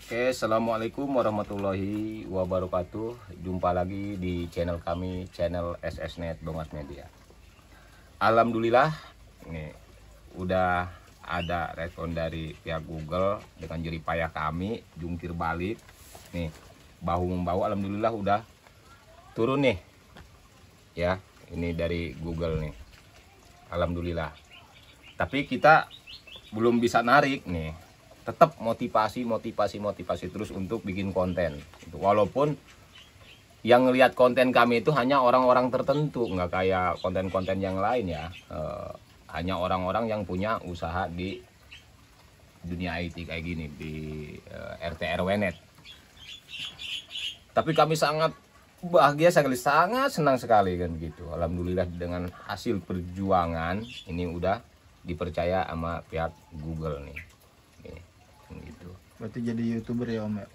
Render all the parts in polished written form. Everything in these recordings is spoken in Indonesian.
Oke, assalamualaikum warahmatullahi wabarakatuh. Jumpa lagi di channel kami, channel SSNet Dongas Media. Alhamdulillah, nih udah ada respon dari pihak Google dengan jerih payah kami, jungkir balik, nih bahu membahu. Alhamdulillah udah turun nih, ya. Ini dari Google nih. Alhamdulillah. Tapi kita belum bisa narik nih. Tetap motivasi terus untuk bikin konten. Walaupun yang ngelihat konten kami itu hanya orang-orang tertentu, nggak kayak konten-konten yang lain ya. Hanya orang-orang yang punya usaha di dunia IT kayak gini, di RT RW net. Tapi kami sangat bahagia sekali, sangat senang sekali kan gitu. Alhamdulillah dengan hasil perjuangan ini udah dipercaya sama pihak Google nih. Gitu. Berarti jadi YouTuber ya Om ya?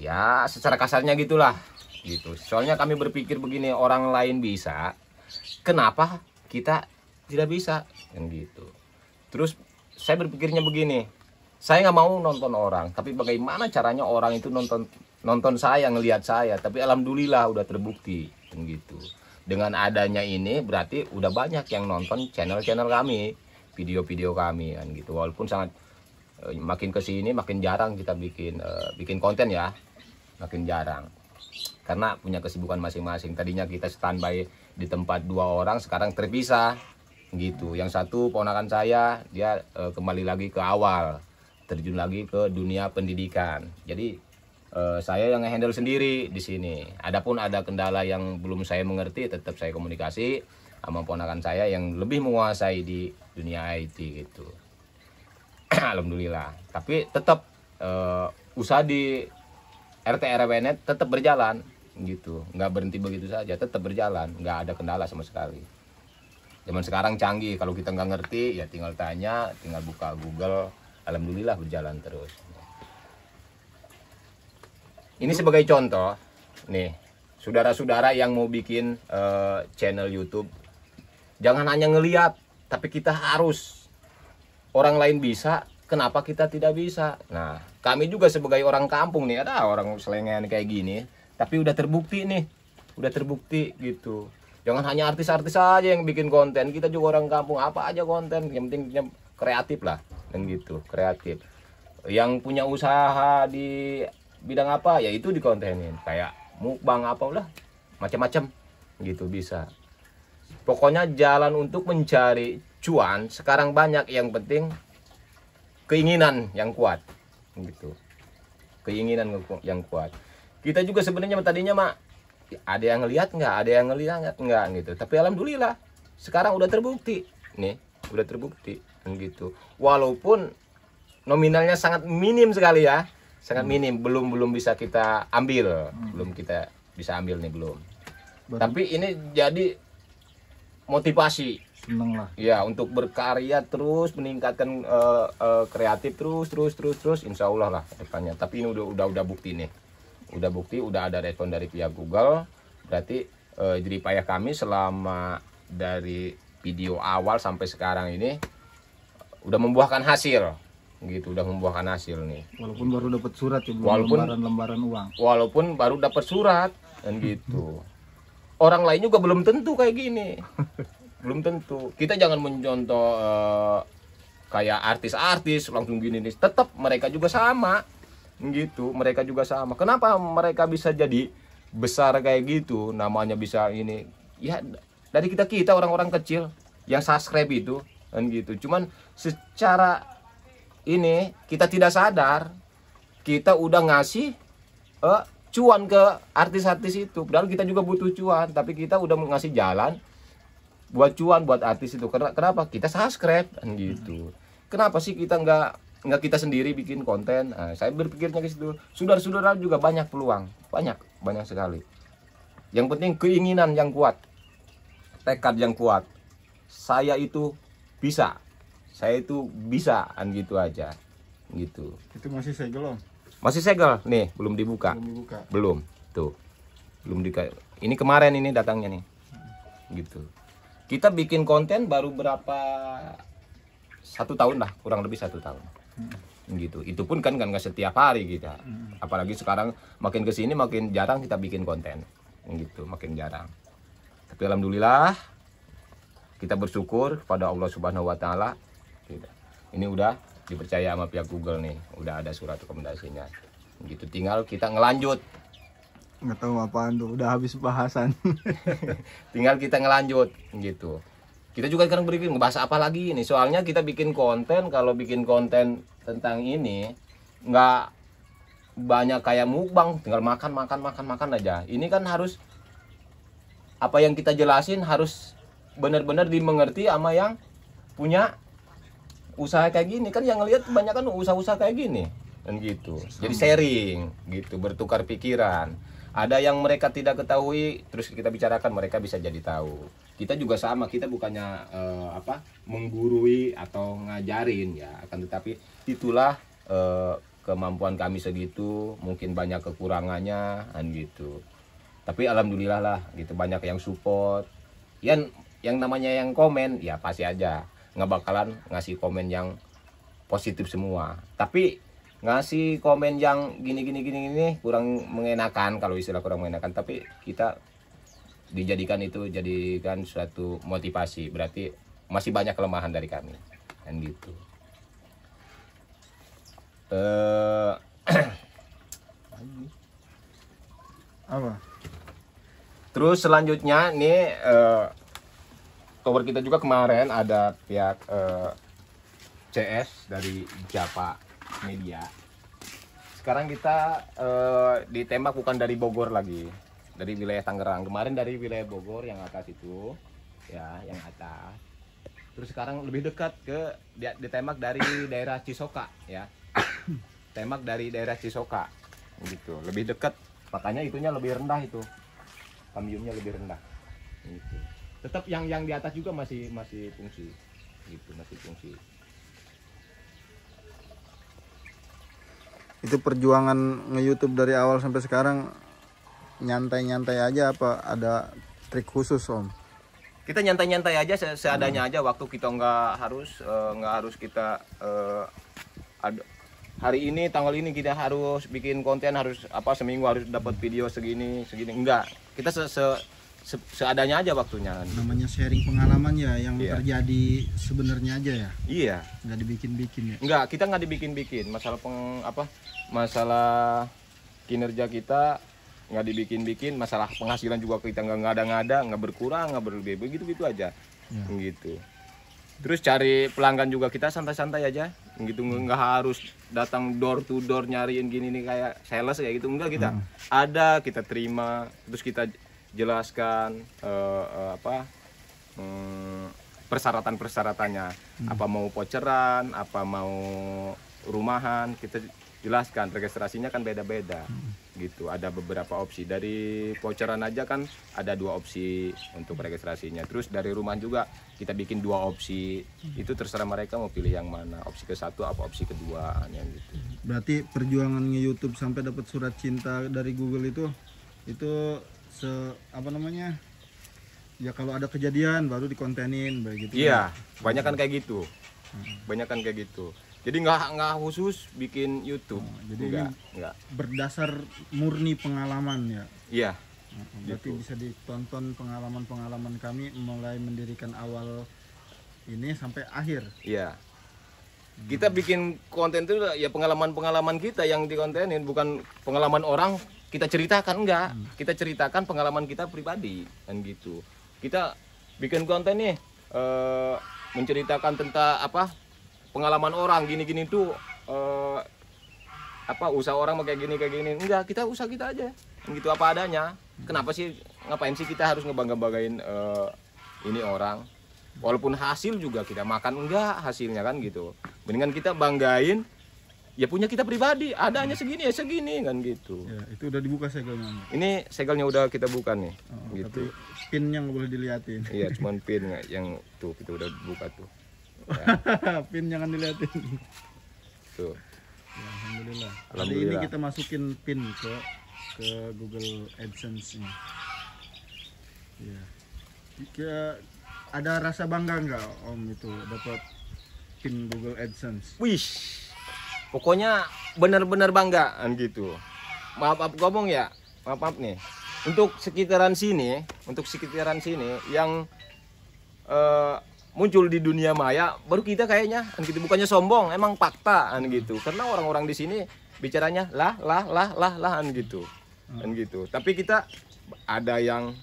Ya secara kasarnya gitulah gitu. Soalnya kami berpikir begini, orang lain bisa, kenapa kita tidak bisa kan gitu. Terus saya berpikirnya begini, saya nggak mau nonton orang, tapi bagaimana caranya orang itu nonton saya, ngelihat saya. Tapi alhamdulillah udah terbukti kan gitu. Dengan adanya ini berarti udah banyak yang nonton channel-channel kami, video-video kami kan gitu. Walaupun sangat makin kesini makin jarang kita bikin konten ya, makin jarang karena punya kesibukan masing-masing. Tadinya kita standby di tempat 2 orang, sekarang terpisah gitu. Yang satu ponakan saya, dia kembali lagi ke awal, terjun lagi ke dunia pendidikan. Jadi saya yang handle sendiri di sini. Adapun ada kendala yang belum saya mengerti, tetap saya komunikasi sama ponakan saya yang lebih menguasai di dunia IT gitu. Alhamdulillah. Tapi tetap usaha di RT RW net tetap berjalan gitu, nggak berhenti begitu saja, tetap berjalan, nggak ada kendala sama sekali. Zaman sekarang canggih, kalau kita nggak ngerti ya tinggal tanya, tinggal buka Google. Alhamdulillah berjalan terus. Ini sebagai contoh nih, saudara-saudara yang mau bikin channel YouTube, jangan hanya ngeliat, tapi kita harus. Orang lain bisa, kenapa kita tidak bisa? Nah, kami juga sebagai orang kampung nih, ada orang selengean kayak gini, tapi udah terbukti nih, udah terbukti gitu. Jangan hanya artis-artis aja yang bikin konten, kita juga orang kampung, apa aja konten, yang penting kreatif lah, dan gitu, kreatif. Yang punya usaha di bidang apa, ya itu dikontenin, kayak mukbang apa udah, macam-macam gitu bisa. Pokoknya jalan untuk mencari cuan sekarang banyak, yang penting keinginan yang kuat gitu, keinginan yang kuat. Kita juga sebenarnya tadinya mak ada yang ngelihat nggak, ada yang ngelihat nggak gitu, tapi alhamdulillah sekarang udah terbukti nih, udah terbukti gitu. Walaupun nominalnya sangat minim sekali ya, sangat minim, belum bisa kita ambil, belum kita bisa ambil nih, belum. Tapi ini jadi motivasi, seneng lah ya, untuk berkarya terus, meningkatkan kreatif terus insya Allah lah depannya. Tapi ini udah bukti nih, udah bukti, udah ada respon dari pihak Google. Berarti jerih payah kami selama dari video awal sampai sekarang ini udah membuahkan hasil gitu, udah membuahkan hasil nih. Walaupun baru dapat surat ya, walaupun lembaran uang, walaupun baru dapat surat dan gitu. Orang lain juga belum tentu kayak gini. Belum tentu. Kita jangan mencontoh kayak artis-artis langsung gini nih. Tetap mereka juga sama gitu. Mereka juga sama. Kenapa mereka bisa jadi besar kayak gitu? Namanya bisa ini. Ya dari kita orang-orang kecil yang subscribe itu kan gitu. Cuman secara ini kita tidak sadar, kita udah ngasih cuan ke artis-artis itu. Padahal kita juga butuh cuan, tapi kita udah ngasih jalan buat cuan buat artis itu. Kenapa? Kita subscribe kan gitu. Kenapa sih kita nggak kita sendiri bikin konten? Nah, saya berpikirnya ke situ. Saudara-saudara juga banyak peluang, banyak sekali. Yang penting keinginan yang kuat, tekad yang kuat. Saya itu bisa kan gitu aja gitu. Itu masih segel Om? Masih segel nih, belum dibuka. Belum. Tuh. Belum dibuka. Ini kemarin ini datangnya nih. Gitu. Kita bikin konten baru berapa, 1 tahun lah, kurang lebih 1 tahun. gitu. Itu pun kan nggak setiap hari kita. Apalagi sekarang makin kesini makin jarang kita bikin konten gitu, makin jarang. Tapi alhamdulillah kita bersyukur pada Allah Subhanahu Wa Taala. Ini udah dipercaya sama pihak Google nih, udah ada surat rekomendasinya. Gitu, tinggal kita ngelanjut. Nggak tahu apaan tuh, udah habis bahasan. Tinggal kita ngelanjut gitu. Kita juga sekarang berpikir ngebahas apa lagi ini. Soalnya kita bikin konten, kalau bikin konten tentang ini nggak banyak kayak mukbang, tinggal makan aja. Ini kan harus apa yang kita jelasin harus benar-benar dimengerti sama yang punya usaha kayak gini. Kan yang ngelihat kebanyakan usaha-usaha kayak gini dan gitu. Jadi sharing gitu, bertukar pikiran. Ada yang mereka tidak ketahui, terus kita bicarakan, mereka bisa jadi tahu. Kita juga sama, kita bukannya menggurui atau ngajarin ya, akan tetapi itulah kemampuan kami segitu, mungkin banyak kekurangannya kan gitu. Tapi alhamdulillah lah gitu, banyak yang support. Yang namanya yang komen ya pasti aja nggak bakalan ngasih komen yang positif semua. Tapi ngasih komen yang gini kurang mengenakan, kalau istilah kurang mengenakan, tapi kita jadikan suatu motivasi, berarti masih banyak kelemahan dari kami kan gitu. Apa? Terus selanjutnya nih cover kita juga kemarin ada pihak CS dari Japa Media. Sekarang kita ditembak bukan dari Bogor lagi, dari wilayah Tangerang. Kemarin dari wilayah Bogor yang atas itu, ya, yang atas. Terus sekarang lebih dekat ke ditembak dari daerah Cisoka, ya. Tembak dari daerah Cisoka, gitu. Lebih dekat, makanya itunya lebih rendah itu, kambiumnya lebih rendah. Gitu. Tetap yang di atas juga masih fungsi, gitu, masih fungsi. Itu perjuangan nge-YouTube dari awal sampai sekarang nyantai-nyantai aja apa ada trik khusus, Om? Kita nyantai-nyantai aja, seadanya aja. Waktu kita nggak harus kita hari ini tanggal ini kita harus bikin konten, harus seminggu harus dapat video segini enggak. Kita seadanya aja waktunya. Namanya sharing pengalaman ya, yang Iya. terjadi sebenarnya aja ya. Iya. Nggak dibikin-bikin ya. Enggak, kita nggak dibikin-bikin. Masalah kinerja kita nggak dibikin-bikin, masalah penghasilan juga kita nggak ngada-ngada, nggak berkurang, nggak berlebih, begitu aja, Ya. gitu. Terus cari pelanggan juga kita santai-santai aja, gitu, nggak harus datang door to door nyariin gini nih kayak sales kayak gitu, enggak. Kita ada, kita terima, terus kita jelaskan persyaratan-persyaratannya, apa mau voucheran, apa mau rumahan, kita jelaskan. Registrasinya kan beda-beda, gitu. Ada beberapa opsi. Dari voucheran aja kan ada 2 opsi untuk registrasinya. Terus dari rumah juga kita bikin 2 opsi. Itu terserah mereka mau pilih yang mana, opsi ke-1 apa opsi kedua, yang gitu. Berarti perjuangan nge-YouTube sampai dapat surat cinta dari Google itu ya kalau ada kejadian baru dikontenin begitu. Iya, banyak kan kayak gitu. Banyak kan kayak gitu. Jadi nggak khusus bikin YouTube. Jadi enggak. berdasar murni pengalaman ya. Iya. Berarti Gitu. bisa ditonton pengalaman-pengalaman kami mulai mendirikan awal ini sampai akhir. Iya. Kita bikin konten itu ya pengalaman-pengalaman kita yang dikontenin, bukan pengalaman orang kita ceritakan, enggak. Kita ceritakan pengalaman kita pribadi kan gitu. Kita bikin konten nih menceritakan tentang pengalaman orang gini-gini tuh usaha orang mau kayak gini. Enggak, kita usaha kita aja. Gitu apa adanya. Kenapa sih, ngapain sih kita harus ngebangga-banggain ini orang? Walaupun hasil juga kita makan enggak hasilnya kan gitu. Mendingan kita banggain ya punya kita pribadi, adanya segini ya segini kan gitu. Ya, itu udah dibuka segelnya. Ini segelnya udah kita buka nih. Tapi Gitu. pinnya nggak boleh diliatin. Iya, cuman pin yang tuh kita udah buka tuh. Ya, Pin jangan diliatin. tuh. Ya, alhamdulillah. Hari ini Alhamdulillah. kita masukin pin ke Google AdSense-nya. Ya. Ada rasa bangga nggak Om itu dapat pin Google AdSense? Wih, Pokoknya benar-benar bangga kan gitu. Maaf ngomong ya, maaf nih. Untuk sekitaran sini yang muncul di dunia maya baru kita kayaknya kan gitu, bukannya sombong, emang fakta kan gitu. Karena orang-orang di sini bicaranya lah kan gitu. Kan gitu. Tapi kita ada yang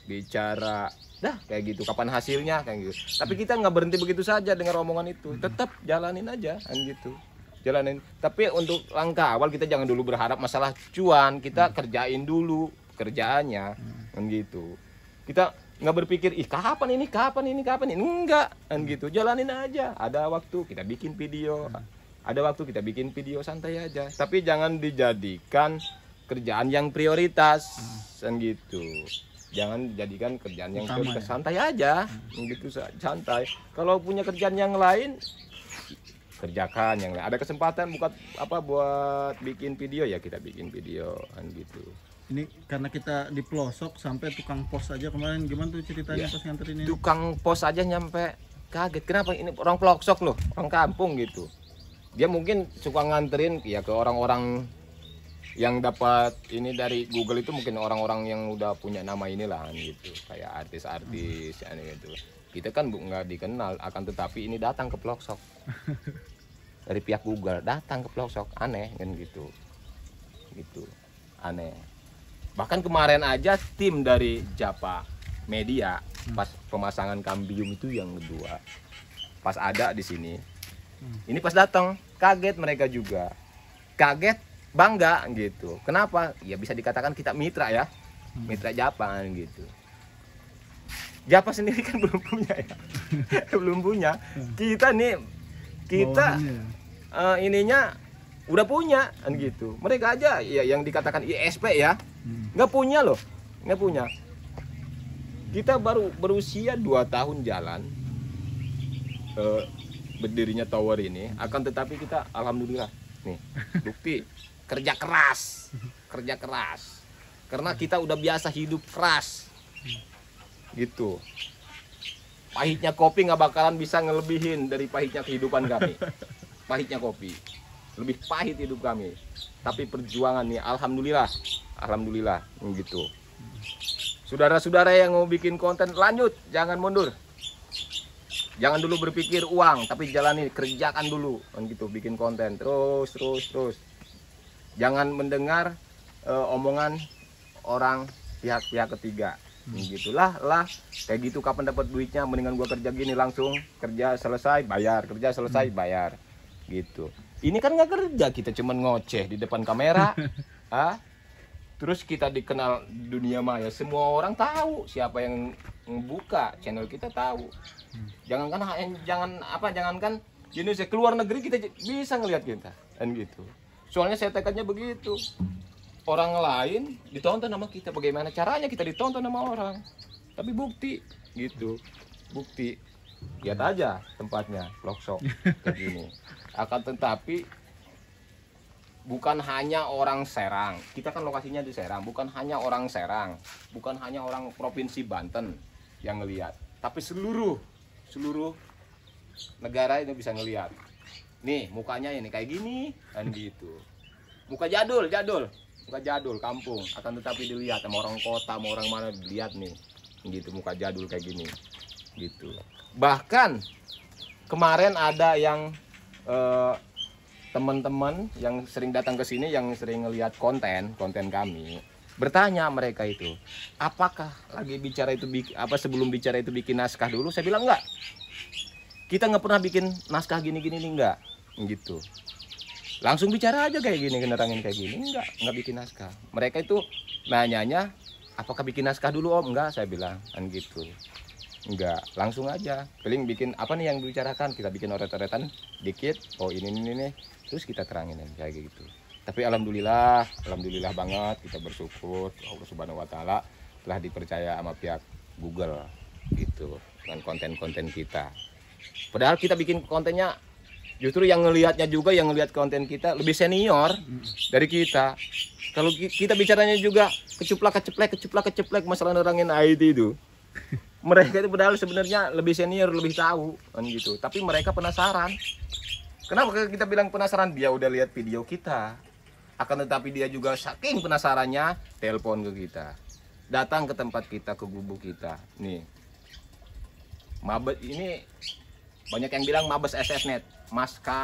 bicara dah kayak gitu, kapan hasilnya kayak gitu. Tapi kita nggak berhenti begitu saja dengan omongan itu. Tetap jalanin aja kan gitu. Jalanin. Tapi untuk langkah awal kita jangan dulu berharap masalah cuan, kita kerjain dulu kerjaannya kan gitu. Kita nggak berpikir kapan ini enggak kan gitu, jalanin aja. Ada waktu kita bikin video, santai aja, tapi jangan dijadikan kerjaan yang prioritas kan gitu. Jangan jadikan kerjaan yang prioritas, santai aja gitu, santai. Kalau punya kerjaan yang lain kerjakan yang lain. Ada kesempatan buat bikin video ya kita bikin video kan gitu. Ini karena kita di pelosok sampai tukang pos aja kemarin, gimana tuh ceritanya pas nganterin ini? Tukang pos aja nyampe kaget, kenapa ini orang pelosok loh, orang kampung gitu. Dia mungkin suka nganterin ya ke orang-orang yang dapat ini dari Google, itu mungkin orang-orang yang udah punya nama inilah gitu, kayak artis-artis gitu. Kita kan nggak dikenal, akan tetapi ini datang ke pelosok dari pihak Google, datang ke pelosok, aneh kan gitu, aneh. Bahkan kemarin aja tim dari Japa Media pas pemasangan Kambium itu yang kedua, pas ada di sini, ini pas datang kaget, mereka juga kaget, bangga gitu. Kenapa? Ya bisa dikatakan kita mitra ya, mitra Japa gitu. Japa sendiri kan belum punya ya, belum punya. Kita ininya udah punya kan gitu. Mereka aja ya yang dikatakan ISP ya, nggak punya loh, nggak punya. Kita baru berusia 2 tahun jalan berdirinya tower ini, akan tetapi kita alhamdulillah nih bukti kerja keras karena kita udah biasa hidup keras gitu. Pahitnya kopi nggak bakalan bisa ngelebihin dari pahitnya kehidupan kami. Pahitnya kopi lebih pahit hidup kami, tapi perjuangan nih alhamdulillah gitu. Saudara-saudara yang mau bikin konten, lanjut, jangan mundur. Jangan dulu berpikir uang, tapi jalani, kerjakan dulu kan gitu, bikin konten terus. Jangan mendengar omongan orang pihak ketiga. Gitulah kayak gitu, kapan dapat duitnya, mendingan gua kerja gini, langsung kerja selesai bayar gitu. Ini kan nggak kerja, kita cuman ngoceh di depan kamera. Terus kita dikenal dunia maya, semua orang tahu siapa yang membuka channel kita, tahu. Jangankan di Indonesia, keluar negeri kita bisa ngelihat kita kan gitu. Soalnya saya tekadnya begitu. Orang lain ditonton sama kita, bagaimana caranya kita ditonton sama orang, tapi bukti gitu, lihat aja tempatnya pelosok kayak gini. Akan tetapi bukan hanya orang Serang, kita kan lokasinya di Serang, bukan hanya orang Serang, bukan hanya orang provinsi Banten yang ngelihat, tapi seluruh negara itu bisa ngelihat. Nih mukanya ini kayak gini kan gitu, muka jadul kampung, akan tetapi dilihat sama orang kota, sama orang mana, dilihat nih gitu, muka jadul kayak gini gitu. Bahkan kemarin ada yang teman-teman yang sering datang ke sini, yang sering ngelihat konten kami, bertanya mereka itu, apakah lagi bicara itu sebelum bicara itu bikin naskah dulu? Saya bilang enggak, kita nggak pernah bikin naskah gini nih, enggak gitu. Langsung bicara aja kayak gini, nerangin kayak gini, enggak bikin naskah. Mereka itu nanyanya, apakah bikin naskah dulu Om? Enggak, saya bilang kan gitu. Enggak, langsung aja. Paling bikin apa nih yang dibicarakan, kita bikin oret-oretan dikit, oh ini nih, terus kita terangin kayak gitu. Tapi alhamdulillah banget, kita bersyukur Allah Subhanahu wa taala telah dipercaya sama pihak Google gitu dengan konten-konten kita. Padahal kita bikin kontennya, justru yang ngelihatnya juga, yang ngelihat konten kita lebih senior dari kita. Kalau kita bicaranya juga keceplak masalah nerangin IT itu. Mereka itu padahal sebenarnya lebih senior, lebih tahu kan gitu. Tapi mereka penasaran Kenapa kita bilang penasaran? Dia udah lihat video kita. Akan tetapi dia juga saking penasarannya telepon ke kita. Datang ke tempat kita, ke gubuk kita. Nih. Mabes ini banyak yang bilang Mabes SSNet,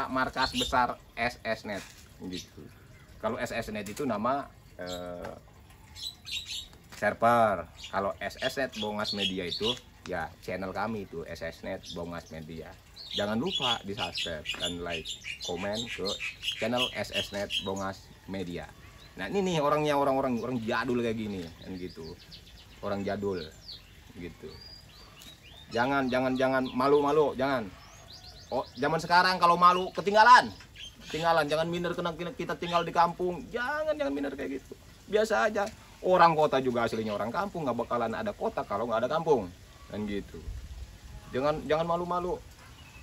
markas besar SSNet gitu. Kalau SSNet itu nama server. Kalau SSNet Bongas Media itu ya channel kami itu SSNet Bongas Media. Jangan lupa di subscribe dan like, komen ke channel SSNet Bongas Media. Nah ini nih orangnya orang jadul kayak gini kan gitu, orang jadul gitu. Jangan malu-malu, jangan. Oh zaman sekarang kalau malu ketinggalan, jangan minder kena kita tinggal di kampung, jangan minder kayak gitu. Biasa aja. Orang kota juga aslinya orang kampung, nggak bakalan ada kota kalau nggak ada kampung kan gitu. Jangan malu-malu.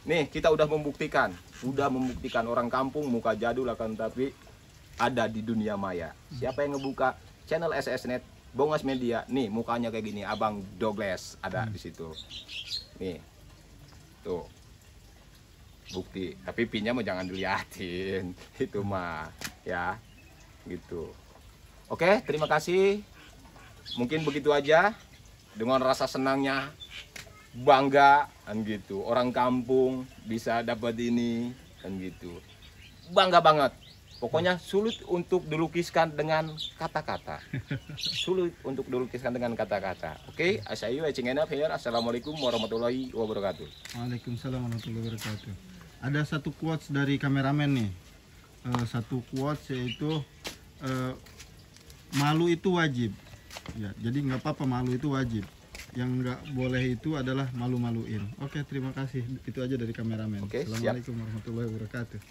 Nih kita udah membuktikan orang kampung muka jadul akan tapi ada di dunia maya. Siapa yang ngebuka channel SSNet Bongas Media? Nih mukanya kayak gini, Abang Douglas ada di situ. Nih, tuh bukti. Tapi pinnya mah jangan diliatin, itu mah ya, gitu. Oke, terima kasih. Mungkin begitu aja. Dengan rasa senangnya, bangga kan gitu. Orang kampung bisa dapat ini kan gitu. Bangga banget. Pokoknya sulit untuk dilukiskan dengan kata-kata. Sulit untuk dilukiskan dengan kata-kata. Oke, asayu ecingenap here. Assalamualaikum warahmatullahi wabarakatuh. Waalaikumsalam warahmatullahi wabarakatuh. Ada satu quotes dari kameramen nih. Satu quotes yaitu malu itu wajib. Ya, jadi nggak apa-apa malu itu wajib. Yang nggak boleh itu adalah malu-maluin. Oke, terima kasih. Itu aja dari kameramen. Oke, Assalamualaikum warahmatullahi wabarakatuh.